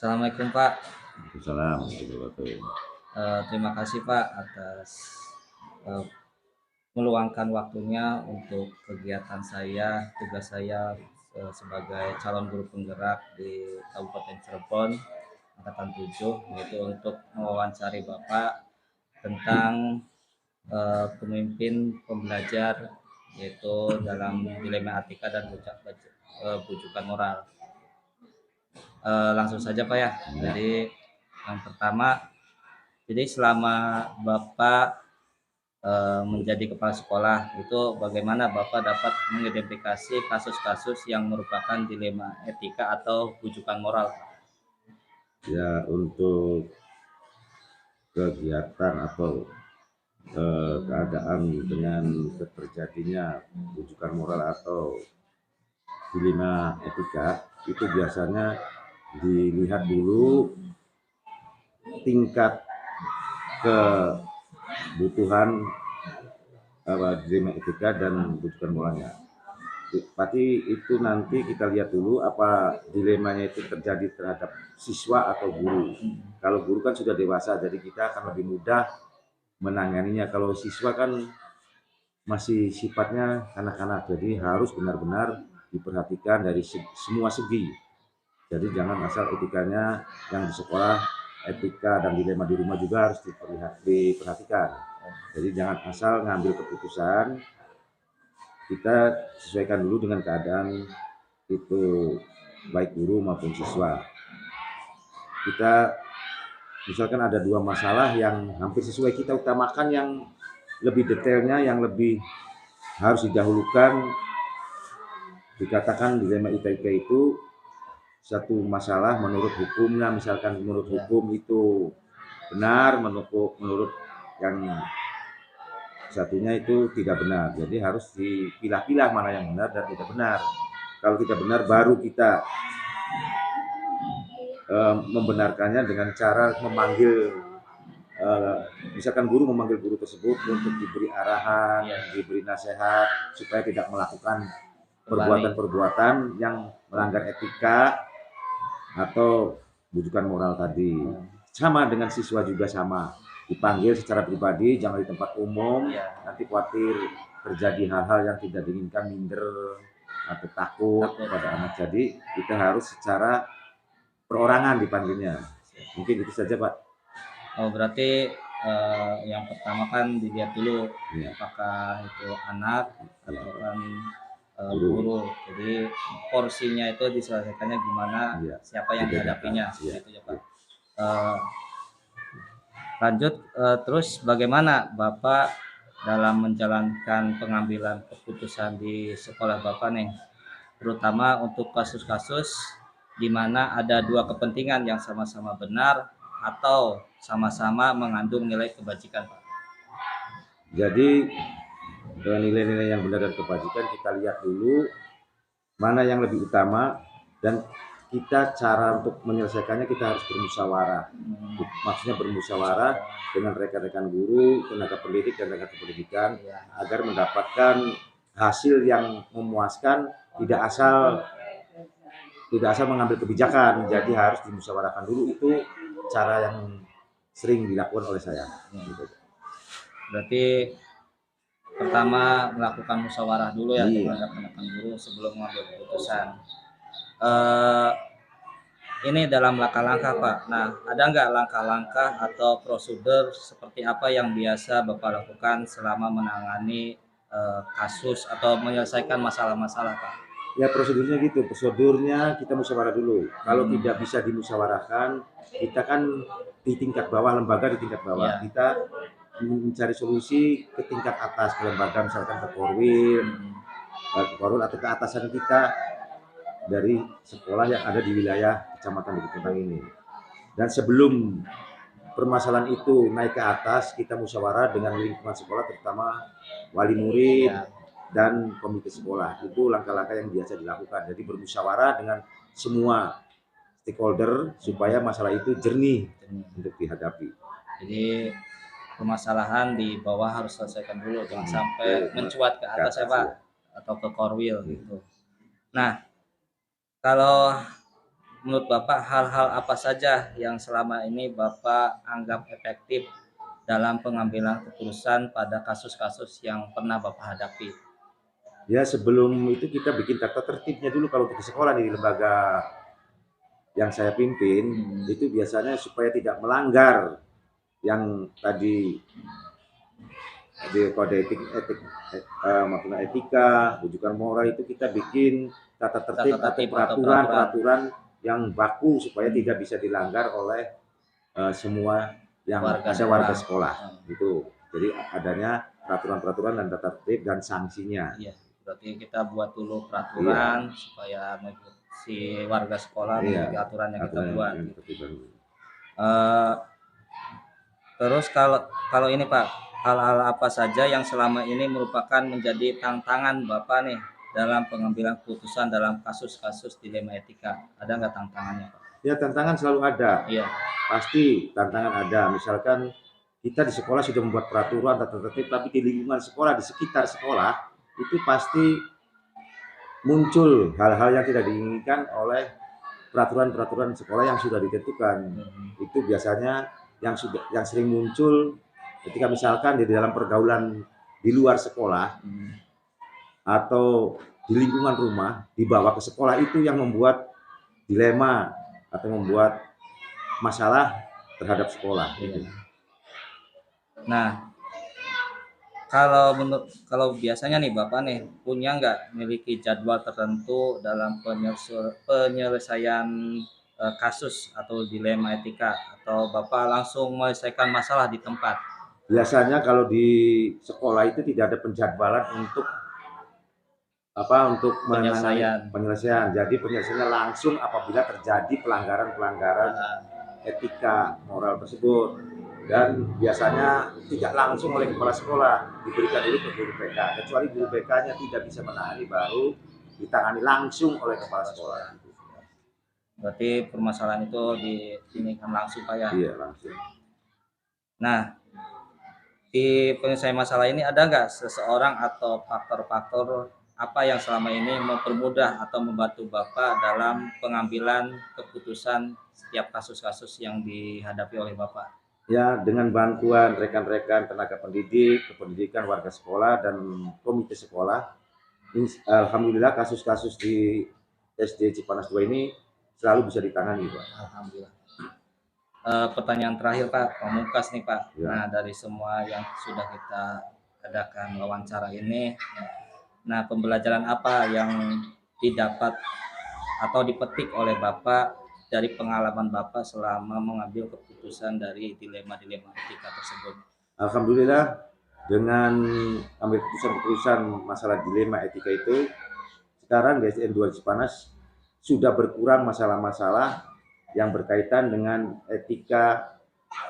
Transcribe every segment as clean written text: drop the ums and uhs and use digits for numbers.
Assalamualaikum Pak. Waalaikumsalam warahmatullahi wabarakatuh. Terima kasih Pak atas eh, meluangkan waktunya untuk kegiatan saya, tugas saya sebagai calon guru penggerak di Kabupaten Cirebon, Angkatan 7, yaitu untuk mewawancari Bapak tentang pemimpin pembelajar, yaitu dalam dilema etika dan bujukan moral. Langsung saja Pak ya. Jadi yang pertama, jadi selama Bapak menjadi kepala sekolah itu bagaimana Bapak dapat mengidentifikasi kasus-kasus yang merupakan dilema etika atau bujukan moral? Ya, untuk kegiatan atau keadaan dengan terjadinya rujukan moral atau dilema etika itu biasanya dilihat dulu tingkat kebutuhan dilema etika dan rujukan moralnya. Berarti itu nanti kita lihat dulu apa dilemanya itu terjadi terhadap siswa atau guru. Kalau guru kan sudah dewasa, jadi kita akan lebih mudah menanganinya. Kalau siswa kan masih sifatnya kanak-kanak, jadi harus benar-benar diperhatikan dari semua segi. Jadi jangan asal etikanya yang di sekolah, etika dan dilema di rumah juga harus diperhatikan. Jadi jangan asal ngambil keputusan, kita sesuaikan dulu dengan keadaan itu baik guru maupun siswa. Kita misalkan ada dua masalah yang hampir sesuai, kita utamakan yang lebih detailnya, yang lebih harus didahulukan. Dikatakan dilema etika itu satu masalah menurut hukumnya, misalkan menurut hukum itu benar, menurut yang satunya itu tidak benar. Jadi harus dipilah-pilah mana yang benar dan tidak benar. Kalau tidak benar baru kita membenarkannya dengan cara memanggil, misalkan guru memanggil guru tersebut untuk diberi arahan, diberi nasihat supaya tidak melakukan perbuatan-perbuatan yang melanggar etika atau bujukan moral tadi. Sama dengan siswa juga sama, dipanggil secara pribadi, jangan di tempat umum, nanti khawatir terjadi hal-hal yang tidak diinginkan, minder atau takut pada anak. Jadi kita harus secara perorangan dipanggilnya. Mungkin itu saja Pak. Oh berarti yang pertama kan dilihat dulu apakah itu anak atau kan guru. Jadi porsinya itu diselesaikannya gimana, siapa yang dihadapinya, gitu ya Pak. Lanjut, terus bagaimana Bapak dalam menjalankan pengambilan keputusan di sekolah Bapak nih, terutama untuk kasus-kasus di mana ada dua kepentingan yang sama-sama benar atau sama-sama mengandung nilai kebajikan, Pak? Jadi nilai-nilai yang benar dan kebajikan kita lihat dulu mana yang lebih utama, dan kita cara untuk menyelesaikannya kita harus bermusyawarah. Maksudnya bermusyawarah dengan rekan-rekan guru, tenaga pendidik dan tenaga pendidikan agar mendapatkan hasil yang memuaskan, tidak asal mengambil kebijakan. Jadi harus dimusyawarahkan dulu, itu cara yang sering dilakukan oleh saya. Berarti pertama melakukan musyawarah dulu ya terhadap rekan guru sebelum mengambil keputusan. Ini dalam langkah-langkah Pak. Nah, ada nggak langkah-langkah atau prosedur seperti apa yang biasa Bapak lakukan selama menangani kasus atau menyelesaikan masalah-masalah Pak? Ya prosedurnya gitu, prosedurnya kita musyawarah dulu. Kalau tidak bisa dimusyawarahkan, kita kan di tingkat bawah, lembaga di tingkat bawah, kita mencari solusi ke tingkat atas, ke lembaga misalkan ke Korwil, atau ke atasan kita dari sekolah yang ada di wilayah Kecamatan Bukit Kentang ini. Dan sebelum permasalahan itu naik ke atas, kita musyawarah dengan lingkungan sekolah, terutama wali murid dan komite sekolah. Itu langkah-langkah yang biasa dilakukan. Jadi bermusyawarah dengan semua stakeholder supaya masalah itu jernih untuk dihadapi. Jadi permasalahan di bawah harus selesaikan dulu, jangan sampai mencuat ke atas ya Pak, atau ke Korwil gitu. Nah, kalau menurut Bapak hal-hal apa saja yang selama ini Bapak anggap efektif dalam pengambilan keputusan pada kasus-kasus yang pernah Bapak hadapi? Ya sebelum itu kita bikin tata tertibnya dulu kalau di sekolah di lembaga yang saya pimpin itu biasanya supaya tidak melanggar yang tadi di kode maksudnya etika, rujukan moral itu kita bikin tata tertib Tata atau tertib atau peraturan-peraturan yang baku supaya tidak bisa dilanggar oleh semua yang ada warga sekolah gitu. Jadi adanya peraturan-peraturan dan tata tertib dan sanksinya. Iya, berarti kita buat dulu peraturan supaya si warga sekolah mengikuti aturan yang kita buat. Terus kalau ini Pak, hal-hal apa saja yang selama ini merupakan menjadi tantangan Bapak nih dalam pengambilan keputusan dalam kasus-kasus dilema etika? Ada nggak tantangannya Pak? Ya tantangan selalu ada. Iya. Pasti tantangan ada. Misalkan kita di sekolah sudah membuat peraturan tata tertib, tapi di lingkungan sekolah, di sekitar sekolah itu pasti muncul hal-hal yang tidak diinginkan oleh peraturan-peraturan sekolah yang sudah ditentukan. Itu biasanya yang sering muncul ketika misalkan di dalam pergaulan di luar sekolah atau di lingkungan rumah dibawa ke sekolah itu yang membuat dilema atau membuat masalah terhadap sekolah. Nah, kalau biasanya nih Bapak nih punya nggak miliki jadwal tertentu dalam penyelesaian kasus atau dilema etika, atau Bapak langsung menyelesaikan masalah di tempat? Biasanya kalau di sekolah itu tidak ada penjadwalan untuk penyelesaian. Jadi penyelesaiannya langsung apabila terjadi pelanggaran-pelanggaran etika moral tersebut, dan biasanya tidak langsung oleh kepala sekolah, diberikan dulu ke guru PK, kecuali guru PK-nya tidak bisa menangani baru ditangani langsung oleh kepala sekolah. Berarti permasalahan itu diinikan langsung Pak ya? Iya langsung. Nah, di penyelesaian masalah ini ada nggak seseorang atau faktor-faktor apa yang selama ini mempermudah atau membantu Bapak dalam pengambilan keputusan setiap kasus-kasus yang dihadapi oleh Bapak? Ya, dengan bantuan rekan-rekan tenaga pendidik, kependidikan warga sekolah dan komite sekolah, alhamdulillah kasus-kasus di SD Cipanas 2 ini selalu bisa ditangani, Pak. Alhamdulillah. Pertanyaan terakhir Pak, pamungkas nih Pak. Ya. Nah, dari semua yang sudah kita adakan wawancara ini, nah pembelajaran apa yang didapat atau dipetik oleh Bapak dari pengalaman Bapak selama mengambil keputusan dari dilema-dilema etika tersebut? Alhamdulillah dengan ambil keputusan masalah dilema etika itu, sekarang di SDN 2 Cipanas sudah berkurang masalah-masalah yang berkaitan dengan etika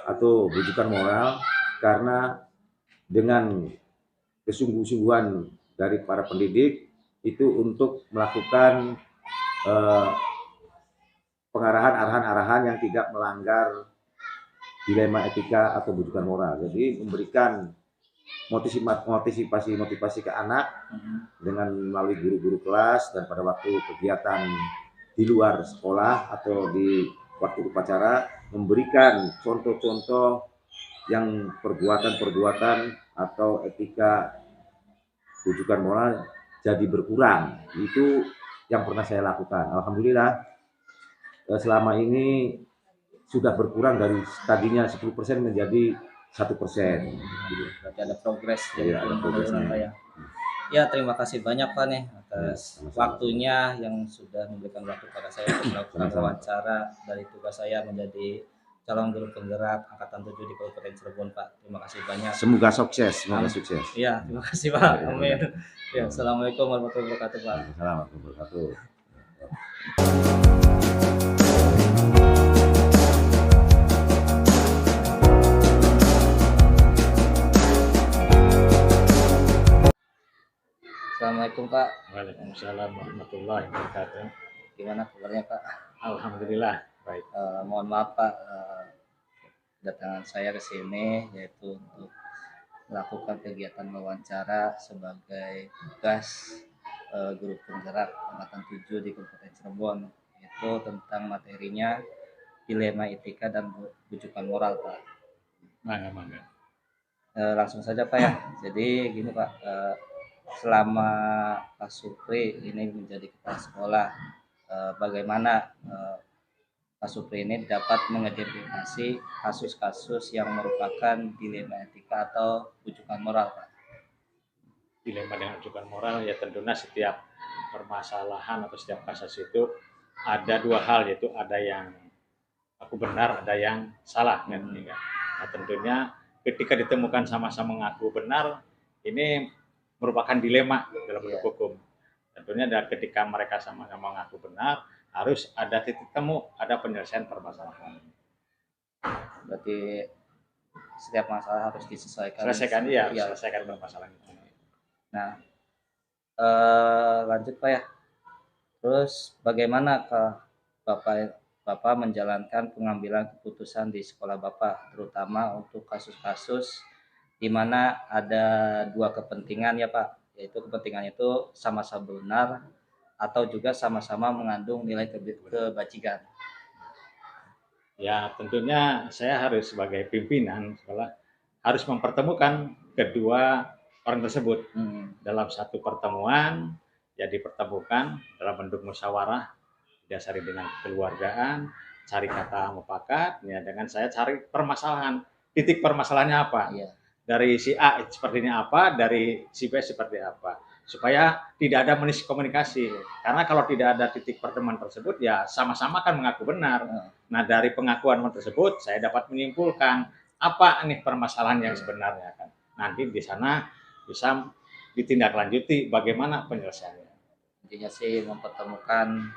atau rujukan moral, karena dengan kesungguh-sungguhan dari para pendidik itu untuk melakukan pengarahan-arahan yang tidak melanggar dilema etika atau rujukan moral. Jadi memberikan motivasi ke anak dengan melalui guru-guru kelas, dan pada waktu kegiatan di luar sekolah atau di waktu upacara memberikan contoh-contoh yang perbuatan-perbuatan atau etika rujukan moral jadi berkurang. Itu yang pernah saya lakukan. Alhamdulillah selama ini sudah berkurang dari tadinya 10% menjadi 1%. Berarti ada progres ya, ada progresnya. Ya. Ya, terima kasih banyak Pak nih atas waktunya yang sudah memberikan waktu pada saya untuk melakukan wawancara dari tugas saya menjadi calon guru penggerak angkatan 7 di Kabupaten Cirebon Pak. Terima kasih banyak. Semoga sukses, semoga sukses. Iya, terima kasih Pak. Amin. Ya, Assalamualaikum warahmatullahi wabarakatuh Pak. Assalamualaikum warahmatullahi wabarakatuh. Assalamualaikum Pak. Waalaikumsalam warahmatullahi wabarakatuh. Gimana kabarnya Pak? Alhamdulillah baik. Mohon maaf Pak, kedatangan saya ke sini yaitu untuk melakukan kegiatan wawancara sebagai tugas guru penggerak angkatan 7 di Kabupaten Cirebon, yaitu yaitu tentang materinya dilema etika dan bujukan moral, Pak. Mangga. Langsung saja, Pak, ya. Jadi gini, Pak, selama Pak Supri ini menjadi kepala sekolah, bagaimana Pak Supri ini dapat mengidentifikasi kasus-kasus yang merupakan dilema etika atau bujukan moral, Pak? Dilema dengan rujukan moral ya tentunya setiap permasalahan atau setiap kasus itu ada dua hal, yaitu ada yang aku benar, ada yang salah kan. Nah, tentunya ketika ditemukan sama-sama mengaku benar, ini merupakan dilema dalam bentuk hukum. Tentunya ketika mereka sama-sama mengaku benar, harus ada titik temu, ada penyelesaian permasalahan. Berarti setiap masalah harus diselesaikan. Selesaikan permasalahan itu. Nah, lanjut, Pak, ya. Terus bagaimana Bapak menjalankan pengambilan keputusan di sekolah Bapak, terutama untuk kasus-kasus di mana ada dua kepentingan ya, Pak, yaitu kepentingan itu sama-sama benar atau juga sama-sama mengandung nilai kebajikan. Ya tentunya saya harus sebagai pimpinan sekolah harus mempertemukan kedua orang tersebut. Dalam satu pertemuan ya dipertemukan dalam bentuk musyawarah, didasari dengan kekeluargaan, cari kata mufakat ya, dengan saya cari permasalahan, titik permasalahannya apa. Dari si A sepertinya apa, dari si B seperti apa, supaya tidak ada miskomunikasi. Karena kalau tidak ada titik pertemuan tersebut ya sama-sama kan mengaku benar. Nah, dari pengakuan tersebut saya dapat menyimpulkan apa nih permasalahan yang sebenarnya kan. Nanti di sana bisa ditindaklanjuti bagaimana penyelesaiannya. Intinya sih mempertemukan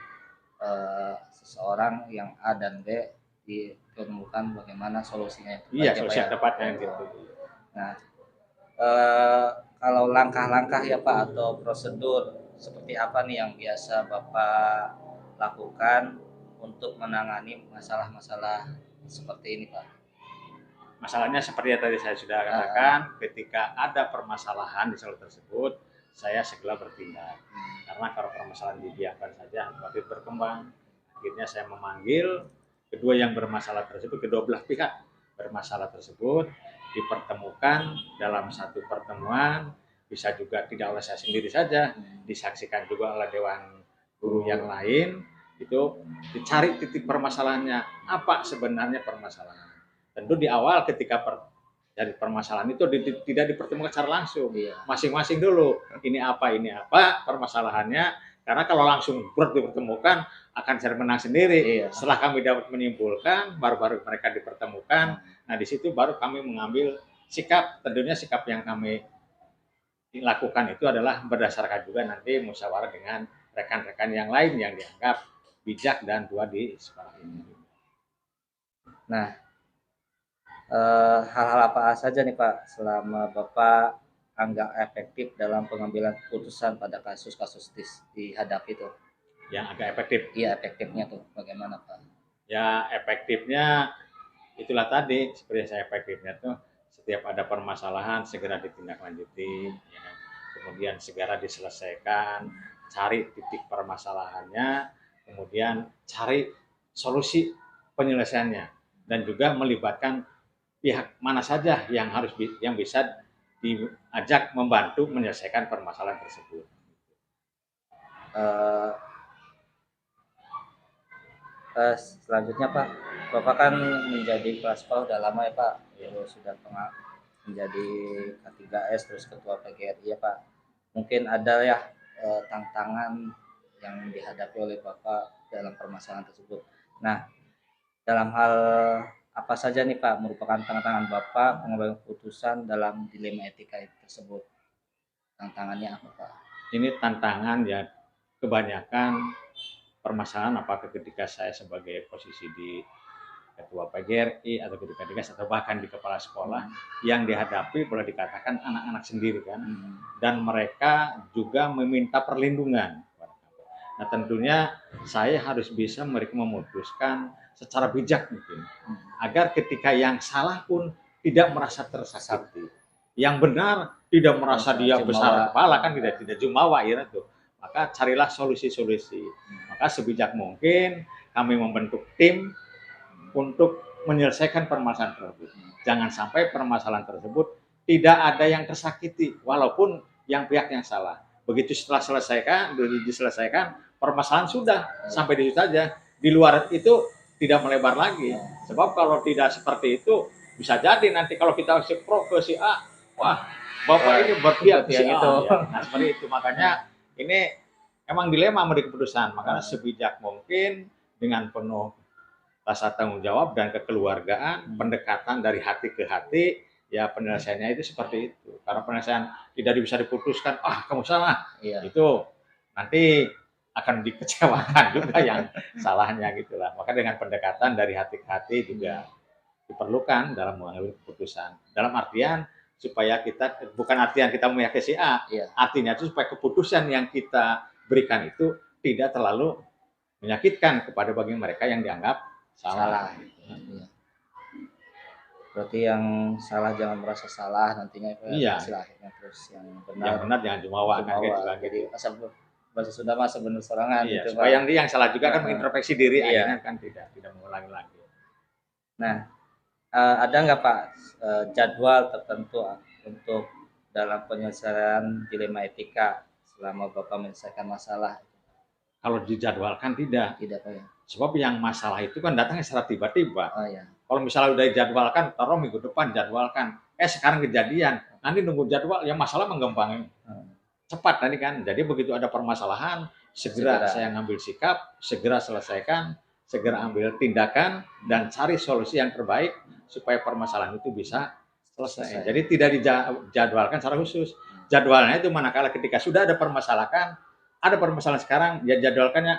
seseorang yang A dan B, ditemukan bagaimana solusinya. Iya, solusi yang tepatnya gitu. Nah, kalau langkah-langkah ya, Pak, atau prosedur seperti apa nih yang biasa Bapak lakukan untuk menangani masalah-masalah seperti ini, Pak? Masalahnya seperti yang tadi saya sudah katakan, ketika ada permasalahan di sekolah tersebut, saya segera bertindak. Karena kalau permasalahan dibiarkan saja, nanti berkembang. Akhirnya saya memanggil kedua yang bermasalah tersebut, kedua belah pihak bermasalah tersebut, dipertemukan dalam satu pertemuan, bisa juga tidak oleh saya sendiri saja, disaksikan juga oleh dewan guru yang lain, itu dicari titik permasalahannya, apa sebenarnya permasalahan. Tentu di awal ketika dari permasalahan itu tidak dipertemukan secara langsung, masing-masing dulu, ini apa permasalahannya, karena kalau langsung dipertemukan akan cari menang sendiri. Setelah kami dapat menyimpulkan, baru mereka dipertemukan. Nah, di situ baru kami mengambil sikap. Tentunya sikap yang kami lakukan itu adalah berdasarkan juga nanti musyawarah dengan rekan-rekan yang lain yang dianggap bijak dan tua di sekolah ini. Nah, hal-hal apa saja nih, Pak, selama Bapak anggap efektif dalam pengambilan keputusan pada kasus-kasus dihadapi itu? Yang agak efektif? Iya, efektifnya tuh bagaimana, Pak? Ya, efektifnya itulah tadi, seperti saya efektifnya tuh setiap ada permasalahan segera ditindaklanjuti, ya kan? Kemudian segera diselesaikan, cari titik permasalahannya, kemudian cari solusi penyelesaiannya, dan juga melibatkan pihak mana saja yang bisa diajak membantu menyelesaikan permasalahan tersebut. Selanjutnya, Pak, Bapak kan menjadi kepala sekolah udah lama ya, Pak, sudah menjadi K3S terus ketua PGRI ya, Pak. Mungkin ada ya tantangan yang dihadapi oleh Bapak dalam permasalahan tersebut. Nah, dalam hal apa saja nih, Pak, merupakan tantangan Bapak pengambilan keputusan dalam dilema etika tersebut? Tantangannya apa, Pak? Ini tantangan ya, kebanyakan permasalahan apakah ketika saya sebagai posisi di ketua PGRI atau ketua Dinas atau bahkan di kepala sekolah yang dihadapi boleh dikatakan anak-anak sendiri kan, dan mereka juga meminta perlindungan. Nah, tentunya saya harus bisa mereka memutuskan secara bijak mungkin, agar ketika yang salah pun tidak merasa tersakiti, yang benar tidak merasa dia besar kepala kan, tidak jumawa ya tuh. maka carilah solusi-solusi. Maka sebijak mungkin kami membentuk tim untuk menyelesaikan permasalahan tersebut. Jangan sampai permasalahan tersebut tidak ada yang tersakiti, walaupun yang pihak yang salah. Begitu setelah diselesaikan, permasalahan sudah sampai di situ saja. Di luar itu tidak melebar lagi. Sebab kalau tidak seperti itu, bisa jadi nanti kalau kita si pro ke si A, wah, Bapak ini berpihak ke si A. itu. Ya, nah, seperti itu. Makanya ini emang dilema mengambil keputusan. Makanya sebijak mungkin dengan penuh rasa tanggung jawab dan kekeluargaan, pendekatan dari hati ke hati, ya penyelesaiannya itu seperti itu. Karena penyelesaian tidak bisa diputuskan, kamu salah, itu nanti akan dikecewakan juga yang salahnya gitulah. Maka dengan pendekatan dari hati ke hati juga diperlukan dalam mengambil keputusan. Dalam artian supaya kita, bukan artian kita meyakini si A, artinya itu supaya keputusan yang kita berikan itu tidak terlalu menyakitkan kepada bagi mereka yang dianggap salah. Iya. Berarti yang salah jangan merasa salah nantinya, silahkan terus yang benar jangan jumawa kan gitu. Jadi asal bahasa Sunda mah sebenarnya sorangan gitu. Supaya yang salah juga kan mengintrospeksi diri, akhirnya kan tidak mengulangi lagi. Nah, ada nggak Pak jadwal tertentu untuk dalam penyelesaian dilema etika selama Bapak menyelesaikan masalah? Kalau dijadwalkan tidak Pak ya. Sebab yang masalah itu kan datangnya secara tiba-tiba. Iya. Kalau misalnya udah dijadwalkan, taruh minggu depan jadwalkan, sekarang kejadian, nanti nunggu jadwal, ya masalah menggampang cepat nanti kan. Jadi begitu ada permasalahan, segera saya ngambil sikap, segera selesaikan, segera ambil tindakan, dan cari solusi yang terbaik supaya permasalahan itu bisa selesai. Jadi tidak dijadwalkan secara khusus. Jadwalnya itu manakala ketika sudah ada permasalahan sekarang, ya jadwalkannya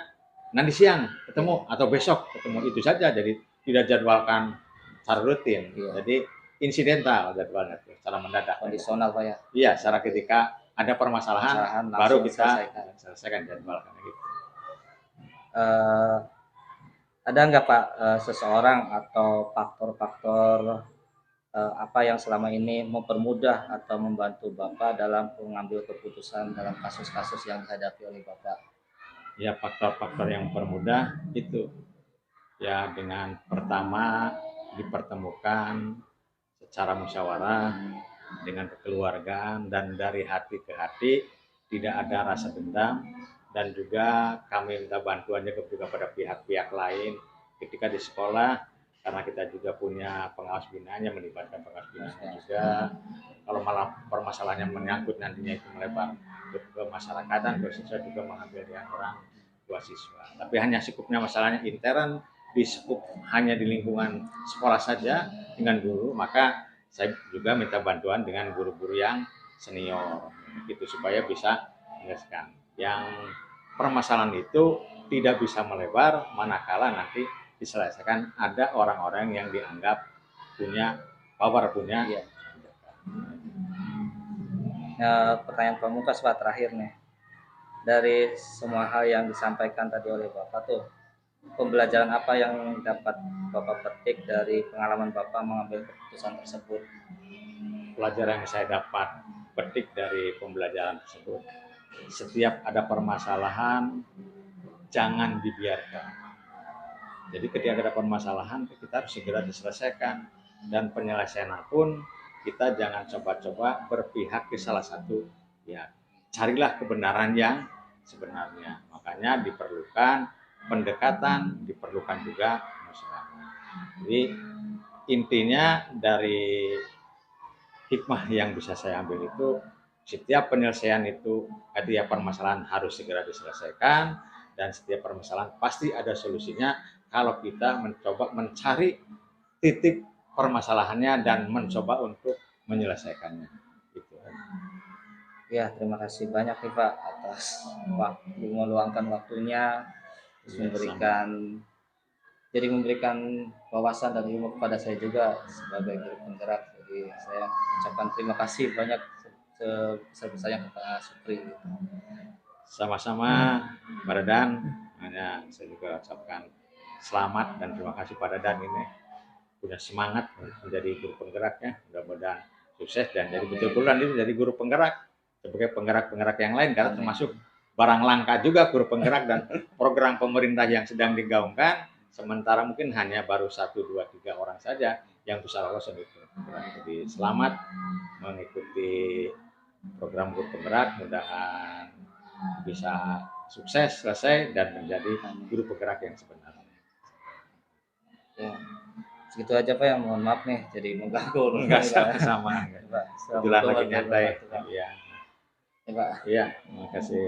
nanti siang ketemu atau besok ketemu, itu saja. Jadi tidak jadwalkan secara rutin. Jadi insidental jadwalnya itu, secara mendadak. Kondisional Pak ya? Iya, secara ketika ada permasalahan baru kita selesaikan jadwalkan gitu. Ada nggak Pak seseorang atau faktor-faktor apa yang selama ini mempermudah atau membantu Bapak dalam mengambil keputusan dalam kasus-kasus yang dihadapi oleh Bapak? Ya, faktor-faktor yang mempermudah itu ya dengan pertama dipertemukan secara musyawarah dengan kekeluargaan dan dari hati ke hati, tidak ada rasa dendam, dan juga kami minta bantuannya juga pada pihak-pihak lain ketika di sekolah, karena kita juga punya pengawas binaan yang melibatkan pengawas binaan juga. Kalau malah permasalahannya menyangkut nantinya itu melebar ke masyarakatan, siswa juga mengambil dengan orang tua siswa. Tapi hanya cukupnya masalahnya intern, hanya di lingkungan sekolah saja dengan guru, maka saya juga minta bantuan dengan guru-guru yang senior gitu supaya bisa menyelesaikan yang permasalahan itu tidak bisa melebar manakala nanti diselesaikan ada orang-orang yang dianggap punya power, punya pertanyaan pamungkas Pak terakhir nih. Dari semua hal yang disampaikan tadi oleh Bapak tuh, pembelajaran apa yang dapat Bapak petik dari pengalaman Bapak mengambil keputusan tersebut? Pelajaran yang saya dapat petik dari pembelajaran tersebut, setiap ada permasalahan jangan dibiarkan. Jadi ketika ada permasalahan kita harus segera diselesaikan, dan penyelesaian pun kita jangan coba-coba berpihak ke salah satu pihak. Carilah kebenaran yang sebenarnya. Makanya diperlukan pendekatan, diperlukan juga musyawarah. Jadi intinya dari hikmah yang bisa saya ambil itu, setiap penyelesaian itu, setiap permasalahan harus segera diselesaikan, dan setiap permasalahan pasti ada solusinya kalau kita mencoba mencari titik permasalahannya dan mencoba untuk menyelesaikannya. Gitu. Ya, terima kasih banyak nih Pak atas meluangkan waktunya, memberikan wawasan dan ilmu kepada saya juga sebagai guru penggerak. Jadi saya ucapkan terima kasih banyak sebesar-besarnya kepada Supri. Sama-sama Pak Dadan, hanya saya juga ucapkan selamat dan terima kasih pada Dan ini punya semangat menjadi guru penggeraknya, mudah-mudahan sukses dan jadi betul-betul nanti menjadi guru penggerak sebagai penggerak-penggerak yang lain, karena termasuk barang langka juga guru penggerak dan program pemerintah yang sedang digaungkan, sementara mungkin hanya baru 1, 2, 3 orang saja yang bisa lolos untuk guru penggerak. Jadi selamat mengikuti program guru penggerak, mudah-mudahan bisa sukses, selesai, dan menjadi guru penggerak yang sebenarnya. Ya, segitu aja Pak ya, mohon maaf nih jadi mengganggu. Enggak sama-sama. Pak. Kebetulan lagi nyantai. Pak. Iya. Ya, Pak. Iya, terima kasih.